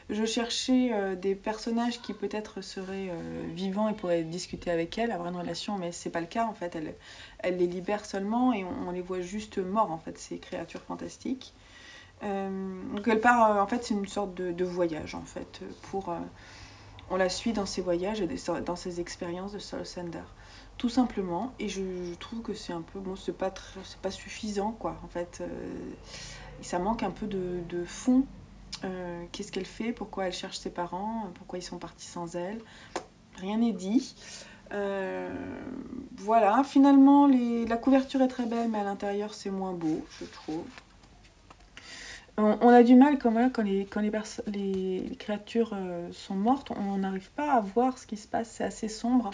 Je cherchais des personnages qui peut-être seraient vivants et pourraient discuter avec elle, avoir une relation, mais c'est pas le cas en fait. Elle les libère seulement et on les voit juste morts en fait, ces créatures fantastiques. Donc elle part, en fait c'est une sorte de voyage en fait. On la suit dans ses voyages et dans ses expériences de Soul Sender. Tout simplement, et je trouve que c'est un peu, bon, c'est pas suffisant quoi en fait. Ça manque un peu de fond. Qu'est-ce qu'elle fait, pourquoi elle cherche ses parents, pourquoi ils sont partis sans elle. Rien n'est dit. Voilà, finalement la couverture est très belle, mais à l'intérieur c'est moins beau, je trouve. On a du mal quand les créatures sont mortes, on n'arrive pas à voir ce qui se passe, c'est assez sombre.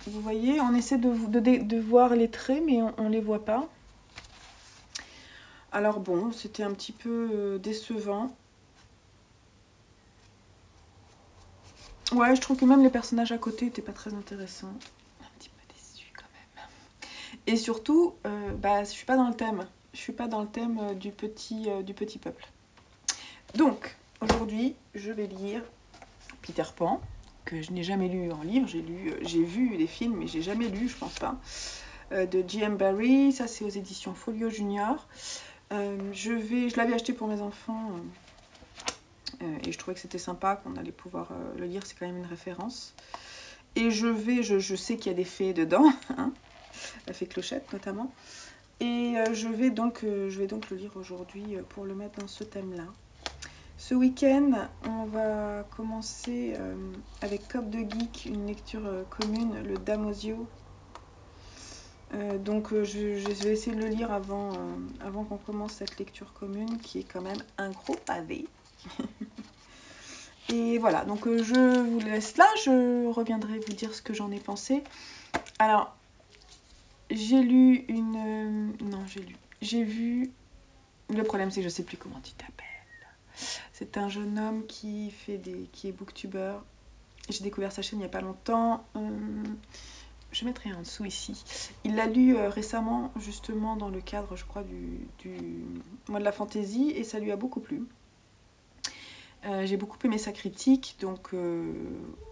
Vous voyez, on essaie de voir les traits, mais on ne les voit pas. Alors bon, c'était un petit peu décevant. Ouais, je trouve que même les personnages à côté n'étaient pas très intéressants. Un petit peu déçue quand même. Et surtout, je suis pas dans le thème. Je suis pas dans le thème du petit peuple. Donc, aujourd'hui, je vais lire Peter Pan, que je n'ai jamais lu en livre. J'ai vu des films, mais j'ai jamais lu, je pense pas. De J.M. Barrie, ça c'est aux éditions Folio Junior. Je l'avais acheté pour mes enfants et je trouvais que c'était sympa qu'on allait pouvoir le lire, c'est quand même une référence. Et je sais qu'il y a des fées dedans, hein, la fée Clochette notamment. Et je vais donc le lire aujourd'hui pour le mettre dans ce thème-là. Ce week-end, on va commencer avec Cop de Geek, une lecture commune, le Damosio. Donc je vais essayer de le lire avant qu'on commence cette lecture commune, qui est quand même un gros pavé. Et voilà, donc je vous laisse là, je reviendrai vous dire ce que j'en ai pensé. Alors, j'ai lu j'ai vu... Le problème, c'est que je sais plus comment tu t'appelles. C'est un jeune homme qui est booktuber. J'ai découvert sa chaîne il n'y a pas longtemps. Je mettrai en dessous ici. Il l'a lu récemment, justement, dans le cadre, je crois, du mois de la fantaisie, et ça lui a beaucoup plu. J'ai beaucoup aimé sa critique, donc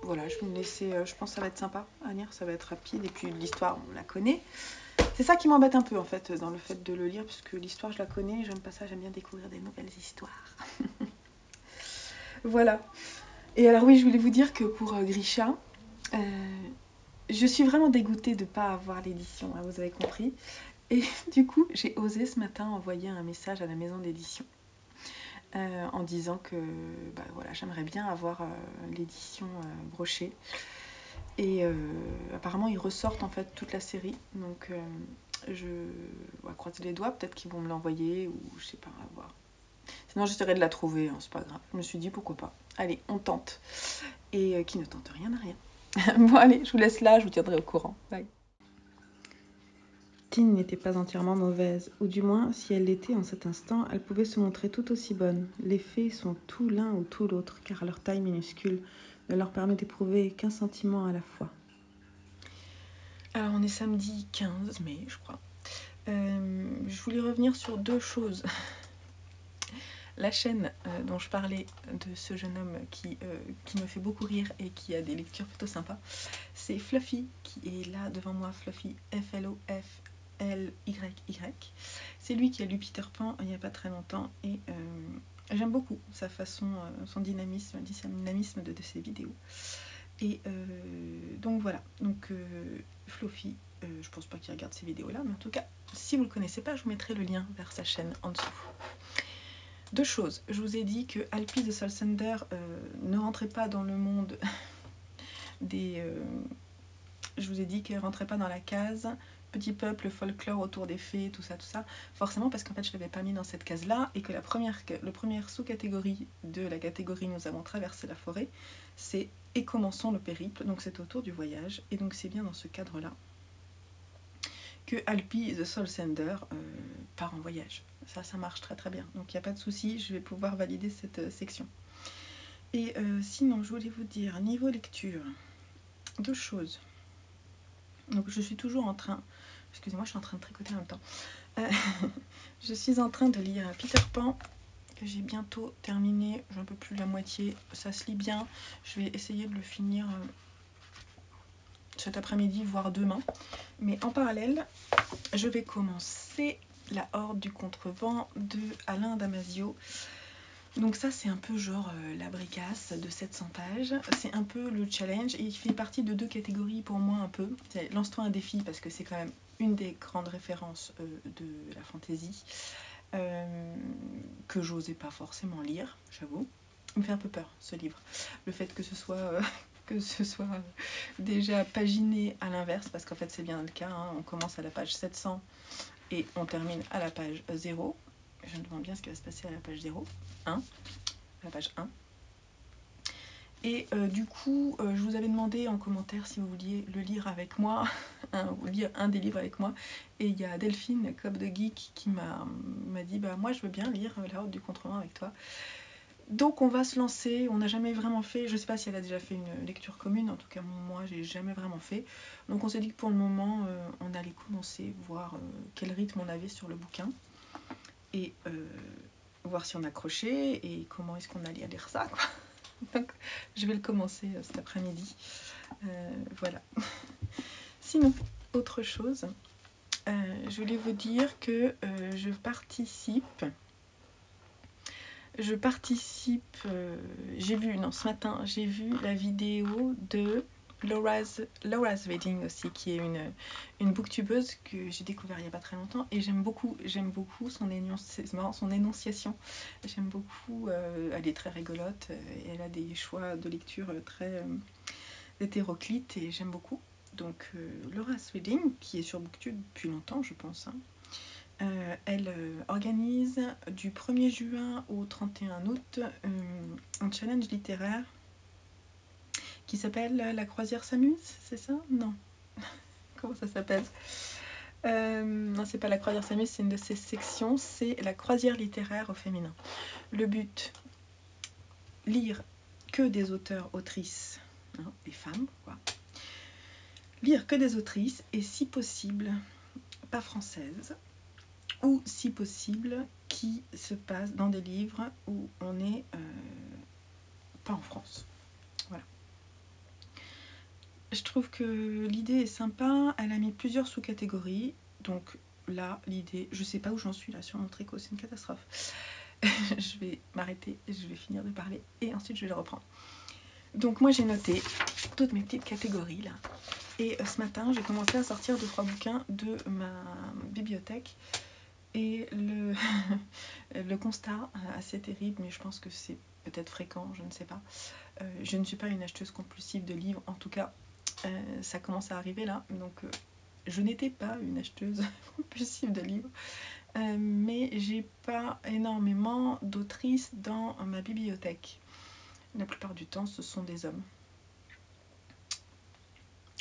voilà, je vais me laisser. Je pense que ça va être sympa à lire, ça va être rapide, et puis l'histoire, on la connaît. C'est ça qui m'embête un peu en fait dans le fait de le lire, puisque l'histoire je la connais, j'aime pas ça, j'aime bien découvrir des nouvelles histoires. Voilà. Et alors oui, je voulais vous dire que pour Grisha, je suis vraiment dégoûtée de ne pas avoir l'édition, hein, vous avez compris. Et du coup, j'ai osé ce matin envoyer un message à la maison d'édition en disant que voilà, j'aimerais bien avoir l'édition brochée. Et apparemment, ils ressortent en fait toute la série. Donc, je vais croiser les doigts. Peut-être qu'ils vont me l'envoyer ou je sais pas, à voir. Sinon, j'essaierai de la trouver, hein, c'est pas grave. Je me suis dit pourquoi pas. Allez, on tente. Et qui ne tente rien n'a rien. Bon, allez, je vous laisse là, je vous tiendrai au courant. Bye. Tine n'était pas entièrement mauvaise, ou du moins, si elle l'était en cet instant, elle pouvait se montrer tout aussi bonne. Les fées sont tout l'un ou tout l'autre, car leur taille minuscule ne leur permet d'éprouver qu'un sentiment à la fois. Alors, on est samedi 15 mai, je crois. Je voulais revenir sur deux choses. La chaîne dont je parlais de ce jeune homme qui me fait beaucoup rire et qui a des lectures plutôt sympas, c'est Fluffy, qui est là devant moi, Fluffy, F-L-O-F L-Y-Y. C'est lui qui a lu Peter Pan il n'y a pas très longtemps et j'aime beaucoup sa façon, son dynamisme de ses vidéos. Et donc voilà, donc Flofi, je pense pas qu'il regarde ces vidéos là, mais en tout cas, si vous le connaissez pas, je vous mettrai le lien vers sa chaîne en dessous. Deux choses, je vous ai dit que Alpi the Soul Sender ne rentrait pas dans le monde des... je vous ai dit qu'elle rentrait pas dans la case petit peuple, folklore autour des fées, tout ça, forcément parce qu'en fait je l'avais pas mis dans cette case là et que le première sous-catégorie de la catégorie nous avons traversé la forêt, c'est et commençons le périple, donc c'est autour du voyage et donc c'est bien dans ce cadre là que Alpi the Soul Sender part en voyage. Ça marche très très bien, donc il n'y a pas de souci, je vais pouvoir valider cette section. Et sinon je voulais vous dire, niveau lecture, deux choses. Donc je suis toujours en train, excusez-moi, je suis en train de tricoter en même temps. Je suis en train de lire Peter Pan, que j'ai bientôt terminé, j'ai un peu plus de la moitié, ça se lit bien. Je vais essayer de le finir cet après-midi, voire demain. Mais en parallèle, je vais commencer La Horde du Contrevent de Alain Damasio. Donc ça c'est un peu genre la bricasse de 700 pages, c'est un peu le challenge et il fait partie de deux catégories pour moi un peu. C'est lance-toi un défi parce que c'est quand même une des grandes références de la fantasy que j'osais pas forcément lire, j'avoue. Il me fait un peu peur ce livre, le fait que ce soit déjà paginé à l'inverse, parce qu'en fait c'est bien le cas, hein. On commence à la page 700 et on termine à la page 0. Je me demande bien ce qui va se passer à la page 0, 1, la page 1. Et du coup, je vous avais demandé en commentaire si vous vouliez le lire avec moi, lire un des livres avec moi. Et il y a Delphine, Cob de Geek, qui m'a dit bah, moi je veux bien lire La Horde du Contrevent avec toi. Donc on va se lancer, on n'a jamais vraiment fait, je ne sais pas si elle a déjà fait une lecture commune, en tout cas moi j'ai jamais vraiment fait. Donc on s'est dit que pour le moment on allait commencer, voir quel rythme on avait sur le bouquin. Et voir si on accrochait et comment est-ce qu'on allait lire ça, quoi. Donc je vais le commencer cet après-midi. Voilà. Sinon, autre chose, je voulais vous dire que je participe, ce matin, j'ai vu la vidéo de Laura's Reading aussi, qui est une booktubeuse que j'ai découvert il n'y a pas très longtemps et j'aime beaucoup son énonciation. J'aime beaucoup, elle est très rigolote et elle a des choix de lecture très hétéroclites et j'aime beaucoup. Donc Laura's Reading, qui est sur Booktube depuis longtemps je pense, hein. Elle organise du 1er juin au 31 août un challenge littéraire qui s'appelle La Croisière s'amuse, c'est ça? Non. Comment ça s'appelle? Non, c'est pas La Croisière s'amuse, c'est une de ses sections, c'est La Croisière littéraire au féminin. Le but, lire que des auteurs, autrices, hein, des femmes, quoi. Lire que des autrices et si possible, pas françaises, ou si possible qui se passe dans des livres où on n'est pas en France. Voilà. Je trouve que l'idée est sympa, elle a mis plusieurs sous-catégories, donc là l'idée, je sais pas où j'en suis là sur mon tricot, c'est une catastrophe. Je vais m'arrêter, je vais finir de parler et ensuite je vais le reprendre. Donc moi j'ai noté toutes mes petites catégories là et ce matin j'ai commencé à sortir 2-3 bouquins de ma bibliothèque. Et le constat assez terrible, mais je pense que c'est peut-être fréquent, je ne sais pas. Je ne suis pas une acheteuse compulsive de livres, en tout cas, ça commence à arriver là. Donc, je n'étais pas une acheteuse compulsive de livres, mais j'ai pas énormément d'autrices dans ma bibliothèque. La plupart du temps, ce sont des hommes.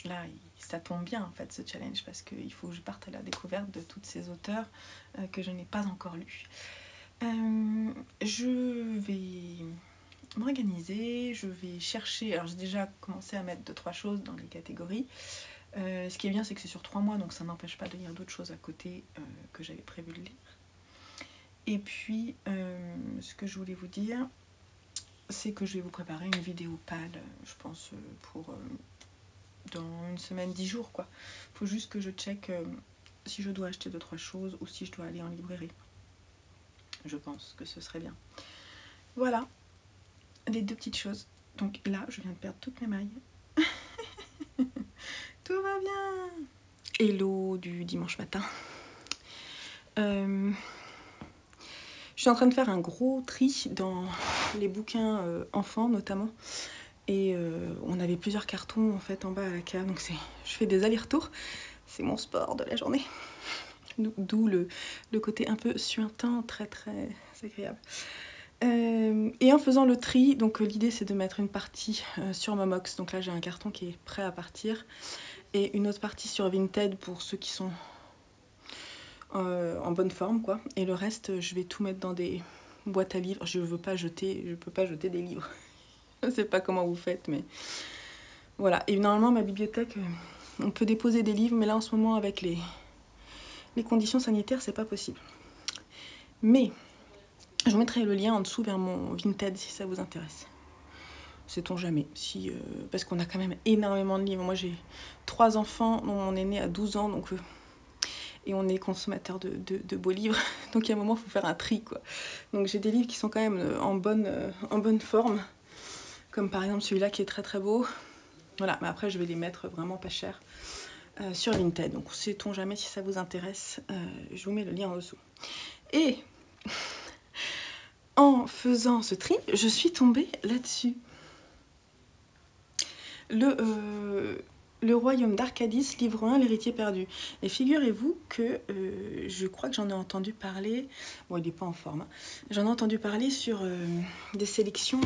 Là, ça tombe bien en fait ce challenge parce qu'il faut que je parte à la découverte de toutes ces auteurs que je n'ai pas encore lus. Je vais m'organiser, je vais chercher, alors j'ai déjà commencé à mettre 2-3 choses dans les catégories. Ce qui est bien c'est que c'est sur 3 mois donc ça n'empêche pas de lire d'autres choses à côté que j'avais prévu de lire. Et puis ce que je voulais vous dire c'est que je vais vous préparer une vidéo pâle je pense pour dans une semaine, 10 jours quoi. Faut juste que je check si je dois acheter 2-3 choses ou si je dois aller en librairie. Je pense que ce serait bien. Voilà, les 2 petites choses. Donc là, je viens de perdre toutes mes mailles. Tout va bien. Hello du dimanche matin. Je suis en train de faire un gros tri dans les bouquins enfants notamment. Et on avait plusieurs cartons en fait en bas à la cave, donc je fais des allers-retours. C'est mon sport de la journée. D'où le côté un peu suintant, très très agréable. Et en faisant le tri, donc l'idée c'est de mettre une partie sur Momox. Donc là j'ai un carton qui est prêt à partir. Et une autre partie sur Vinted pour ceux qui sont en bonne forme, quoi. Et le reste, je vais tout mettre dans des boîtes à livres. Je peux pas jeter des livres. Je sais pas comment vous faites, mais voilà. Et normalement, ma bibliothèque, on peut déposer des livres, mais là en ce moment, avec les conditions sanitaires, c'est pas possible. Mais je vous mettrai le lien en dessous vers mon Vinted si ça vous intéresse. Sait-on jamais, si, parce qu'on a quand même énormément de livres. Moi j'ai 3 enfants, dont mon aîné a 12 ans, donc et on est consommateur de beaux livres, donc il y a un moment il faut faire un tri, quoi. Donc j'ai des livres qui sont quand même en bonne forme, comme par exemple celui-là qui est très très beau. Voilà, mais après je vais les mettre vraiment pas cher sur Vinted, donc sait-on jamais si ça vous intéresse, je vous mets le lien en dessous. Et en faisant ce tri, je suis tombée là-dessus. Le royaume d'Arcadis, livre 1, l'héritier perdu. Et figurez-vous que je crois que j'en ai entendu parler, bon il n'est pas en forme, hein. J'en ai entendu parler sur des sélections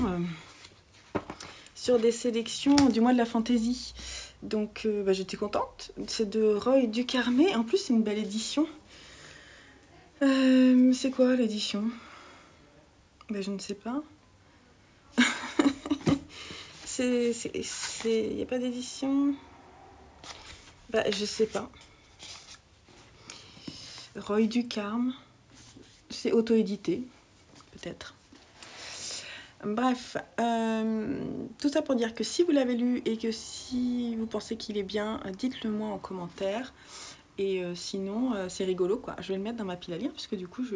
du mois de la fantaisie. Donc j'étais contente. C'est de Roy Ducarmé, en plus c'est une belle édition. C'est quoi l'édition? Je ne sais pas. Il n'y a pas d'édition? Je sais pas. Roy Ducarme, c'est auto-édité, peut-être. Bref, tout ça pour dire que si vous l'avez lu et que si vous pensez qu'il est bien, dites-le moi en commentaire. Et sinon, c'est rigolo, quoi. Je vais le mettre dans ma pile à lire, puisque du coup, je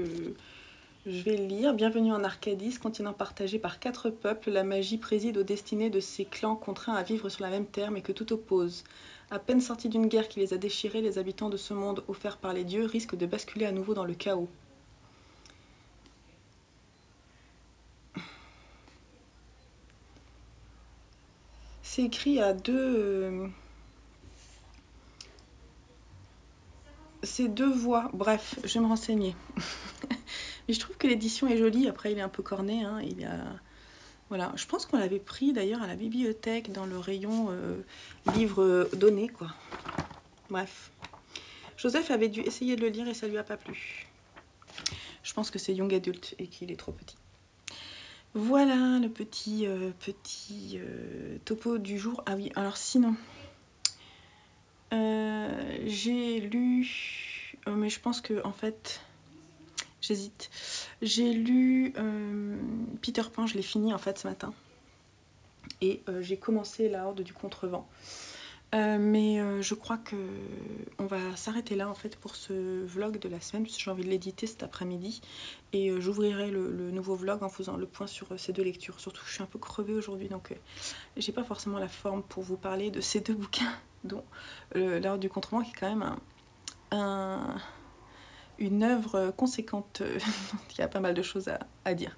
vais le lire. Bienvenue en Arcadis, continent partagé par 4 peuples. La magie préside aux destinées de ces clans contraints à vivre sur la même terre, mais que tout oppose. À peine sortis d'une guerre qui les a déchirés, les habitants de ce monde offert par les dieux risquent de basculer à nouveau dans le chaos. C'est écrit à c'est 2 voix. Bref, je vais me renseigner. Mais je trouve que l'édition est jolie. Après, il est un peu corné, hein. Il y a... Voilà, je pense qu'on l'avait pris d'ailleurs à la bibliothèque dans le rayon livres donnés, quoi. Bref. Joseph avait dû essayer de le lire et ça lui a pas plu. Je pense que c'est young adult et qu'il est trop petit. Voilà le petit topo du jour. Ah oui, alors sinon, j'ai lu, mais je pense que en fait, j'hésite. J'ai lu Peter Pan, je l'ai fini en fait ce matin. Et j'ai commencé La Horde du Contrevent. Mais je crois que on va s'arrêter là en fait pour ce vlog de la semaine, parce que j'ai envie de l'éditer cet après-midi. Et j'ouvrirai le nouveau vlog en faisant le point sur ces 2 lectures. Surtout que je suis un peu crevée aujourd'hui, donc j'ai pas forcément la forme pour vous parler de ces 2 bouquins, dont La Horde du Contrevent qui est quand même une œuvre conséquente. Il y a pas mal de choses à dire.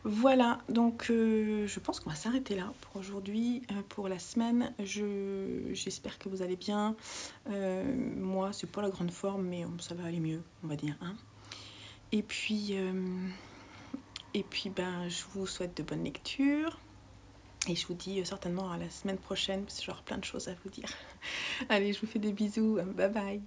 Voilà, donc je pense qu'on va s'arrêter là pour aujourd'hui, pour la semaine. J'espère que vous allez bien. Moi, c'est pas la grande forme, mais ça va aller mieux, on va dire, hein. Et puis, je vous souhaite de bonnes lectures. Et je vous dis certainement à la semaine prochaine, parce que j'aurai plein de choses à vous dire. Allez, je vous fais des bisous. Bye bye.